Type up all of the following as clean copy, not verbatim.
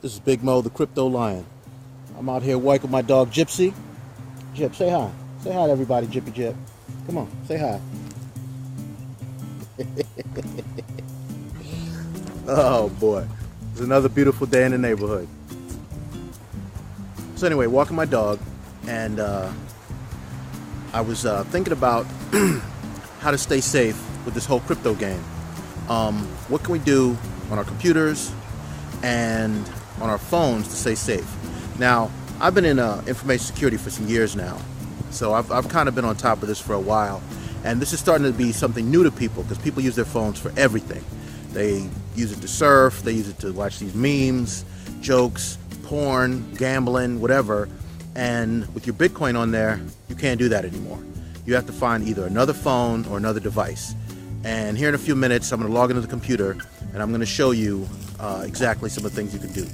This is Big Mo, the Crypto Lion. I'm out here walking my dog Gypsy. Gyp, say hi. Say hi to everybody, Gyppy Gyp. Come on, say hi. Oh boy, it's another beautiful day in the neighborhood. So anyway, walking my dog, and I was thinking about how to stay safe with this whole crypto game. What can we do on our computers and on our phones to stay safe? Now, I've been in information security for some years now, so I've kind of been on top of this for a while, and this is starting to be something new to people because people use their phones for everything. They use it to surf, they use it to watch these memes, jokes, porn, gambling, whatever, and with your Bitcoin on there, you can't do that anymore. You have to find either another phone or another device. And here in a few minutes, I'm going to log into the computer and I'm going to show you exactly some of the things you can do.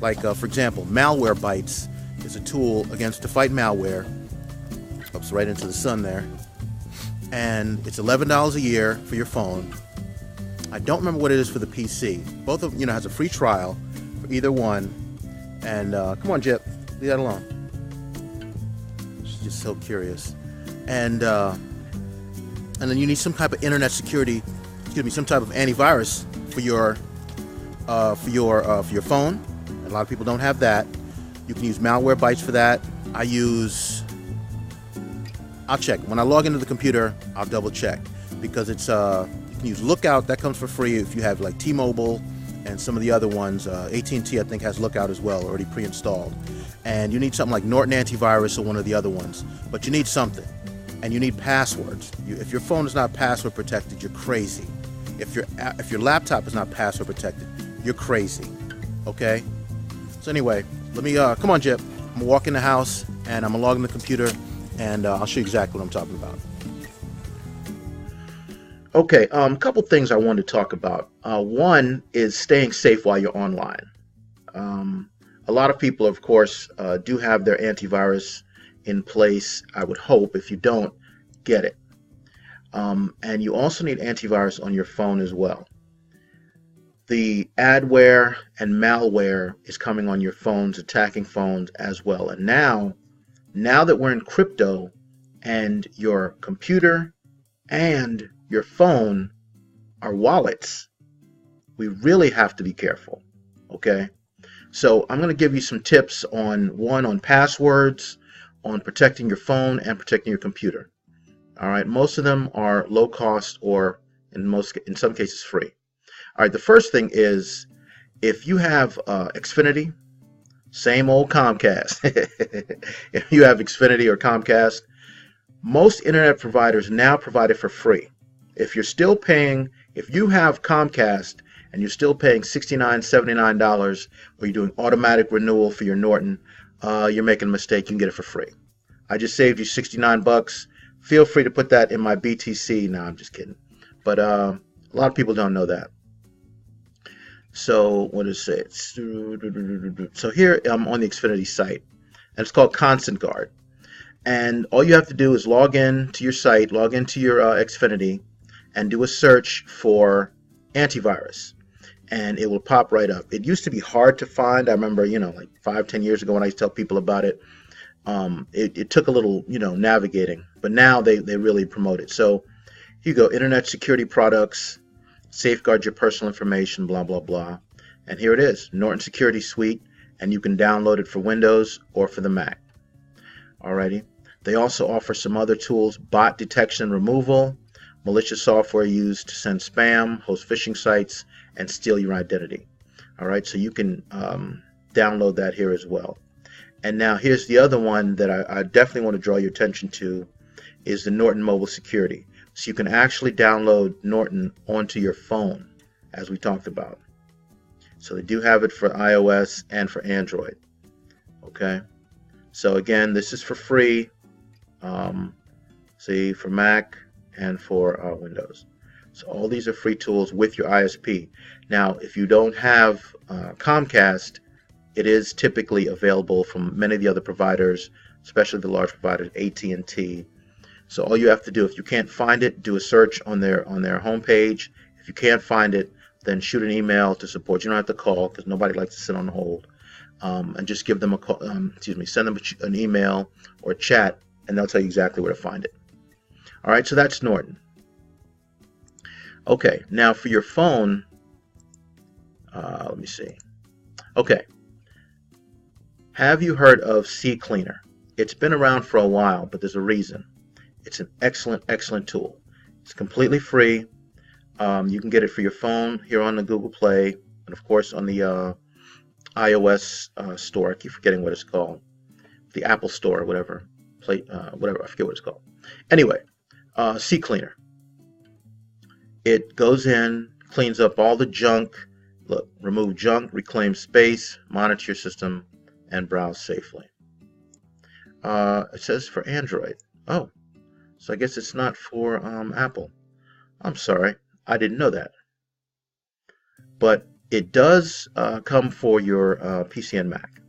Like, for example, Malwarebytes is a tool to fight malware. Oops, right into the sun there. And it's $11 a year for your phone. I don't remember what it is for the PC. Both of them, has a free trial for either one. And come on, Jip, leave that alone. She's just so curious. And then you need some type of internet security. Some type of antivirus for your phone. A lot of people don't have that. You can use Malwarebytes for that. I'll check. When I log into the computer, I'll double check because it's you can use Lookout. That comes for free if you have like T-Mobile and some of the other ones. AT&T I think has Lookout as well, already pre-installed. And you need something like Norton Antivirus or one of the other ones. But you need something, and you need passwords. If your phone is not password protected, you're crazy. If your laptop is not password protected, you're crazy. Okay. So anyway, let me come on, Jip. I'm gonna walk in the house and I'm gonna log in the computer, and I'll show you exactly what I'm talking about. Okay, a couple things I wanted to talk about. One is staying safe while you're online. A lot of people, of course, do have their antivirus in place. I would hope. If you don't, get it. And you also need antivirus on your phone as well. The adware and malware is coming on your phones, attacking phones as well. And now that we're in crypto and your computer and your phone are wallets, we really have to be careful, okay? So I'm going to give you some tips on passwords, on protecting your phone and protecting your computer. All right, most of them are low cost or in some cases free. All right, the first thing is if you have Xfinity, same old Comcast. If you have Xfinity or Comcast, most internet providers now provide it for free. If you have Comcast and you're still paying $69, $79, or you're doing automatic renewal for your Norton, you're making a mistake. You can get it for free. I just saved you $69. Feel free to put that in my BTC. No, I'm just kidding. But a lot of people don't know that. So what does it say? So here I'm on the Xfinity site, and it's called Constant Guard. And all you have to do is log in to your site, log into your Xfinity, and do a search for antivirus, and it will pop right up. It used to be hard to find. I remember, like 5-10 years ago when I used to tell people about it. It took a little, navigating, but now they really promote it. So you go, Internet Security Products, safeguard your personal information, blah, blah, blah. And here it is, Norton Security Suite, and you can download it for Windows or for the Mac. Alrighty. They also offer some other tools, bot detection and removal, malicious software used to send spam, host phishing sites, and steal your identity. Alright, so you can download that here as well. And now here's the other one that I definitely want to draw your attention to, is the Norton Mobile Security. So you can actually download Norton onto your phone, as we talked about. So they do have it for iOS and for Android. Okay. So again, this is for free. For Mac and for Windows. So all these are free tools with your ISP. Now, if you don't have Comcast, it is typically available from many of the other providers, especially the large providers, AT&T. So all you have to do, if you can't find it, do a search on their homepage. If you can't find it, then shoot an email to support. You don't have to call because nobody likes to sit on hold. And just give them a call, send them an email or chat, and they'll tell you exactly where to find it. All right, so that's Norton. Okay, now for your phone, let me see. Okay, have you heard of CCleaner? It's been around for a while, but there's a reason. It's an excellent, excellent tool. It's completely free. You can get it for your phone here on the Google Play, and of course on the iOS store. I keep forgetting what it's called. The Apple Store, whatever. Whatever, I forget what it's called. Anyway, CCleaner. It goes in, cleans up all the junk. Look, remove junk, reclaim space, monitor your system, and browse safely. It says for Android. Oh, so I guess it's not for Apple. I'm sorry, I didn't know that. But it does come for your PC and Mac.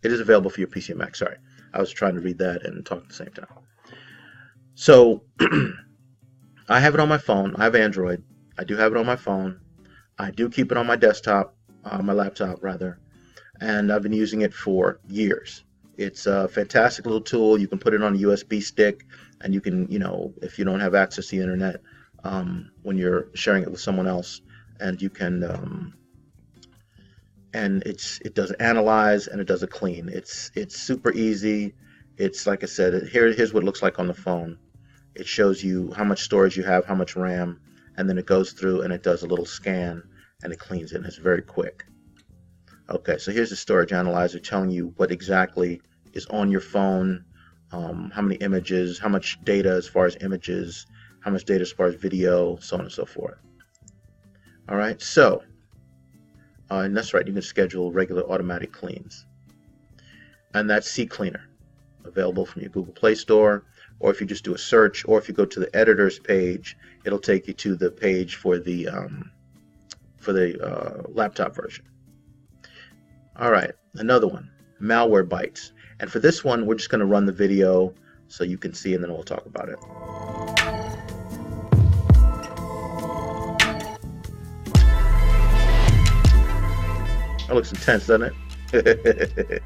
It is available for your PC and Mac. Sorry, I was trying to read that and talk at the same time. So I have it on my phone. I have Android. I do have it on my phone. I do keep it on my desktop, my laptop rather, and I've been using it for years. It's a fantastic little tool. You can put it on a USB stick, and you can, if you don't have access to the internet, when you're sharing it with someone else, and you can, and it does analyze and it does a clean. It's super easy. It's like I said. Here's what it looks like on the phone. It shows you how much storage you have, how much RAM, and then it goes through and it does a little scan and it cleans it. And it's very quick. Okay, so here's the storage analyzer telling you what exactly is on your phone, how many images, how much data as far as images, how much data as far as video, so on and so forth. All right, so, and that's right, you can schedule regular automatic cleans. And that's CCleaner, available from your Google Play Store, or if you just do a search, or if you go to the editor's page, it'll take you to the page for the laptop version. All right, another one, Malwarebytes. And for this one, we're just going to run the video so you can see, and then we'll talk about it. That looks intense, doesn't it?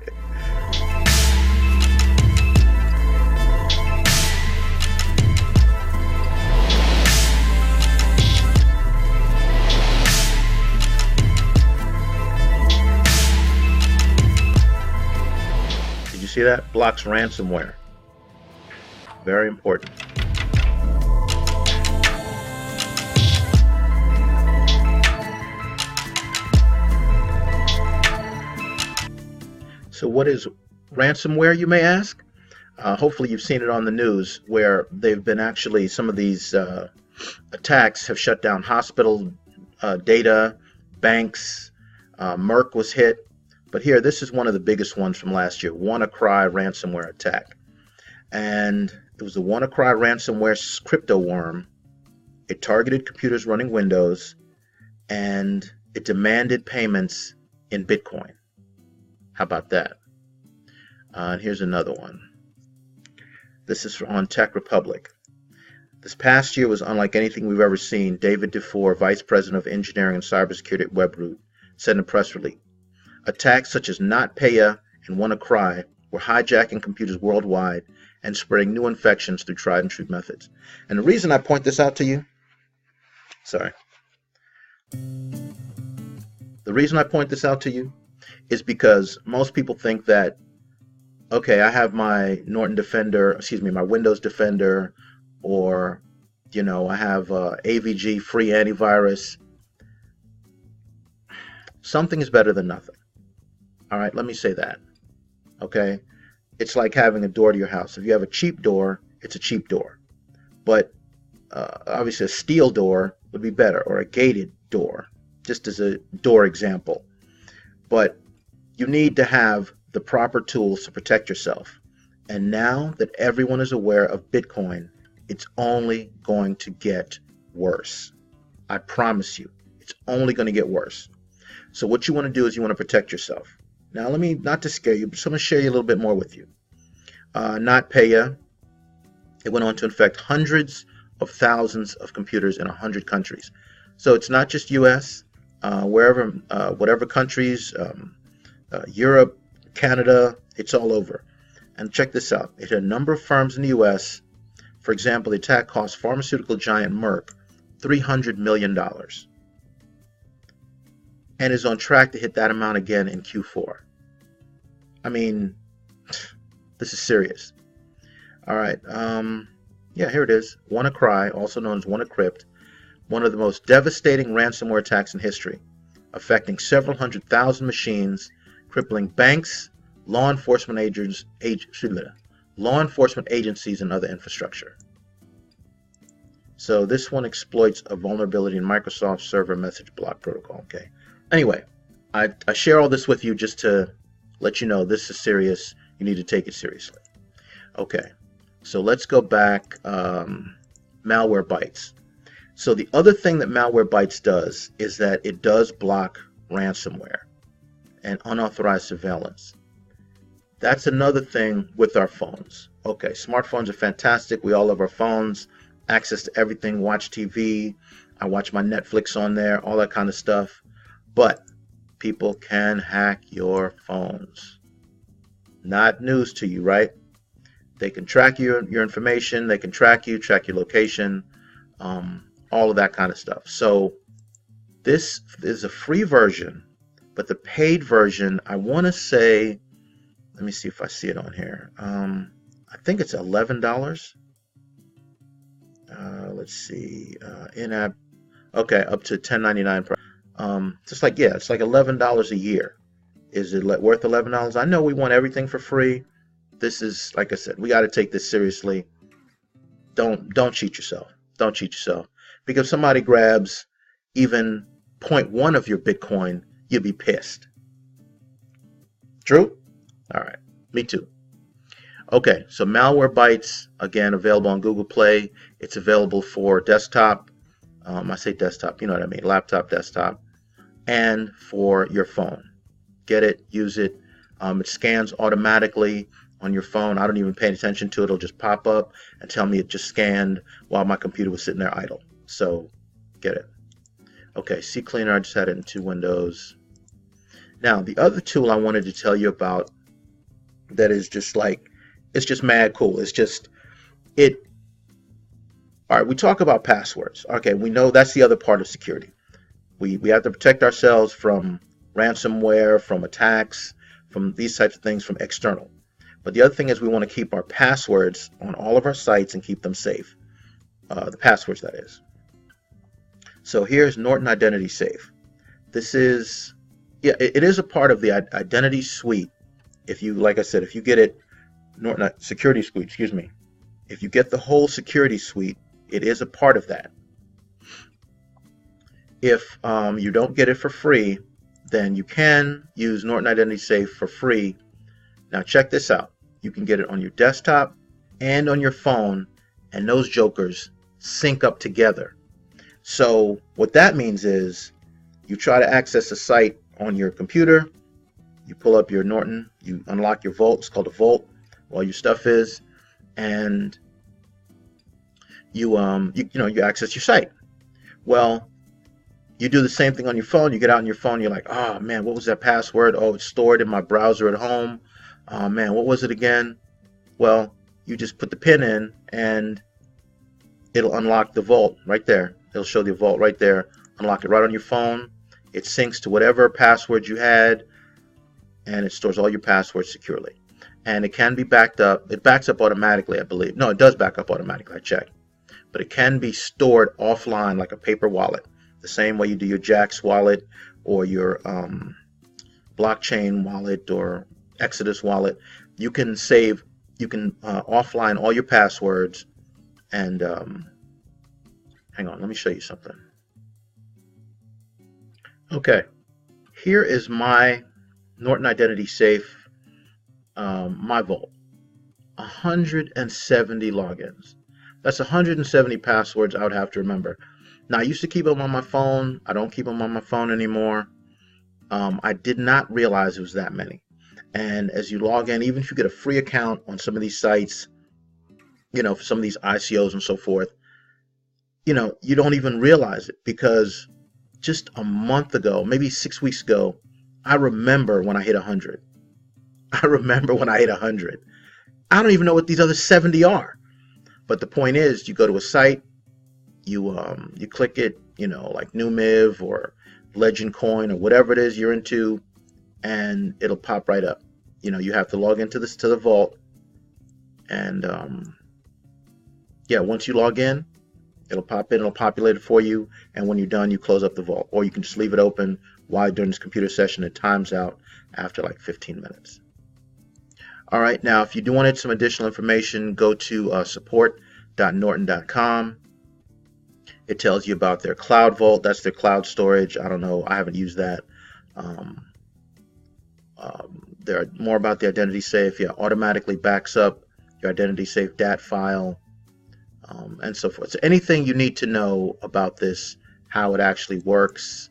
See that? Blocks ransomware. Very important. So what is ransomware, you may ask? Hopefully you've seen it on the news where they've been actually, some of these attacks have shut down hospital data, banks, Merck was hit. But here, this is one of the biggest ones from last year, WannaCry ransomware attack. And it was the WannaCry ransomware crypto worm. It targeted computers running Windows, and it demanded payments in Bitcoin. How about that? And here's another one. This is on Tech Republic. This past year was unlike anything we've ever seen, David DeFore, Vice President of Engineering and Cybersecurity at Webroot, said in a press release. Attacks such as NotPaya and WannaCry were hijacking computers worldwide and spreading new infections through tried and true methods. And the reason I point this out to you, the reason I point this out to you is because most people think that, okay, I have my Norton Defender, my Windows Defender, or, I have AVG free antivirus. Something is better than nothing. All right, let me say that. Okay, it's like having a door to your house. If you have a cheap door, it's a cheap door. But obviously a steel door would be better, or a gated door, just as a door example. But you need to have the proper tools to protect yourself. And now that everyone is aware of Bitcoin, it's only going to get worse. I promise you, it's only going to get worse. So what you want to do is you want to protect yourself. Now, let me, not to scare you, but I'm going to share you a little bit more with you. NotPaya, it went on to infect hundreds of thousands of computers in 100 countries. So it's not just US, whatever countries, Europe, Canada, it's all over. And check this out. It hit a number of firms in the U.S. For example, the attack cost pharmaceutical giant Merck $300 million and is on track to hit that amount again in Q4. I mean, this is serious. All right. Yeah, here it is. WannaCry, also known as WannaCrypt, one of the most devastating ransomware attacks in history, affecting several 100,000 machines, crippling banks, law enforcement agencies, and other infrastructure. So this one exploits a vulnerability in Microsoft Server Message Block Protocol. Okay. Anyway, I share all this with you just to let you know this is serious. You need to take it seriously. Okay. So let's go back. Malwarebytes. So the other thing that Malwarebytes does is that it does block ransomware and unauthorized surveillance. That's another thing with our phones. Okay, smartphones are fantastic. We all love our phones, access to everything, watch TV. I watch my Netflix on there, all that kind of stuff. But people can hack your phones. Not news to you, right? They can track your information. They can track your location, all of that kind of stuff. So this is a free version, but the paid version, I want to say, let me see if I see it on here. I think it's $11. Let's see, in-app. Okay, up to $10.99 per. Just like, yeah, it's like $11 a year. Is it worth $11? I know we want everything for free. This is, like I said, we got to take this seriously. Don't cheat yourself. Don't cheat yourself. Because if somebody grabs even 0.1 of your Bitcoin, you'll be pissed. True? All right. Me too. Okay, so Malwarebytes, again, available on Google Play. It's available for desktop. I say desktop, you know what I mean, laptop, desktop, and for your phone. Get it, use it. It scans automatically on your phone. I don't even pay attention to it. It'll just pop up and tell me it just scanned while my computer was sitting there idle. So get it. Okay, CCleaner, I just had it in 2 windows. Now, the other tool I wanted to tell you about that is just like, it's just mad cool. It's just, all right, we talk about passwords. Okay, we know that's the other part of security. We have to protect ourselves from ransomware, from attacks, from these types of things, from external. But the other thing is we want to keep our passwords on all of our sites and keep them safe. The passwords, that is. So here's Norton Identity Safe. This is, yeah, it is a part of the Identity Suite. If you, like I said, if you get it, Norton Security Suite, excuse me. If you get the whole security suite, it is a part of that. If you don't get it for free, then you can use Norton Identity Safe for free. Now check this out. You can get it on your desktop and on your phone, and those jokers sync up together. So what that means is you try to access a site on your computer, you pull up your Norton, you unlock your vault, it's called a vault, all your stuff is, and you access your site. Well, you do the same thing on your phone. You get out on your phone, you're like, oh man, what was that password? Oh, it's stored in my browser at home. Oh man, what was it again? Well, you just put the pin in and it'll unlock the vault right there. It'll show the vault right there. Unlock it right on your phone. It syncs to whatever password you had, and it stores all your passwords securely. And it can be backed up. It backs up automatically, I believe. No, it does back up automatically. I checked. But it can be stored offline like a paper wallet, the same way you do your Jax wallet or your blockchain wallet or Exodus wallet. You can offline all your passwords. And hang on, let me show you something. Okay, here is my Norton Identity Safe, my vault. 170 logins. That's 170 passwords I would have to remember. Now, I used to keep them on my phone. I don't keep them on my phone anymore. I did not realize it was that many. And as you log in, even if you get a free account on some of these sites, for some of these ICOs and so forth, you don't even realize it because just a month ago, maybe 6 weeks ago, I remember when I hit 100. I remember when I hit 100. I don't even know what these other 70 are. But the point is, you go to a site, you click it, like NewMiv or Legend Coin or whatever it is you're into, and it'll pop right up. You have to log into to the vault, and yeah, once you log in, it'll pop in, it'll populate it for you, and when you're done, you close up the vault, or you can just leave it open while during this computer session. It times out after like 15 minutes. All right, now if you do want some additional information, go to support.norton.com. It tells you about their cloud vault. That's their cloud storage. I don't know, I haven't used that. There are more about the identity safe. Yeah, automatically backs up your identity safe DAT file, and so forth. So anything you need to know about this, how it actually works,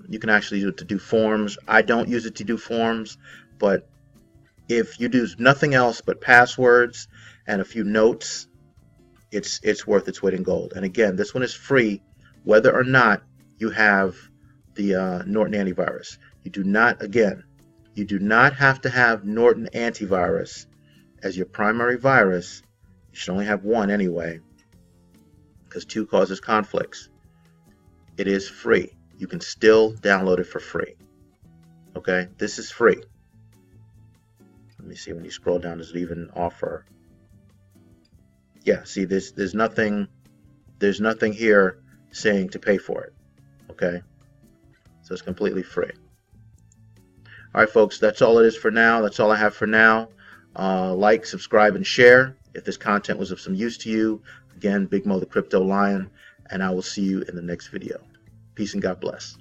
you can actually use it to do forms. I don't use it to do forms, but if you do nothing else but passwords and a few notes, it's worth its weight in gold. And again, this one is free, whether or not you have the Norton antivirus. You do not have to have Norton antivirus as your primary virus. You should only have one anyway, because 2 causes conflicts. It is free. You can still download it for free. Okay, this is free. Let me see, when you scroll down, does it even offer? Yeah, see, there's nothing here saying to pay for it. Okay, so it's completely free. All right, folks, that's all it is for now. That's all I have for now. Like, subscribe, and share if this content was of some use to you. Again, Big Mo the Crypto Lion, and I will see you in the next video. Peace and God bless.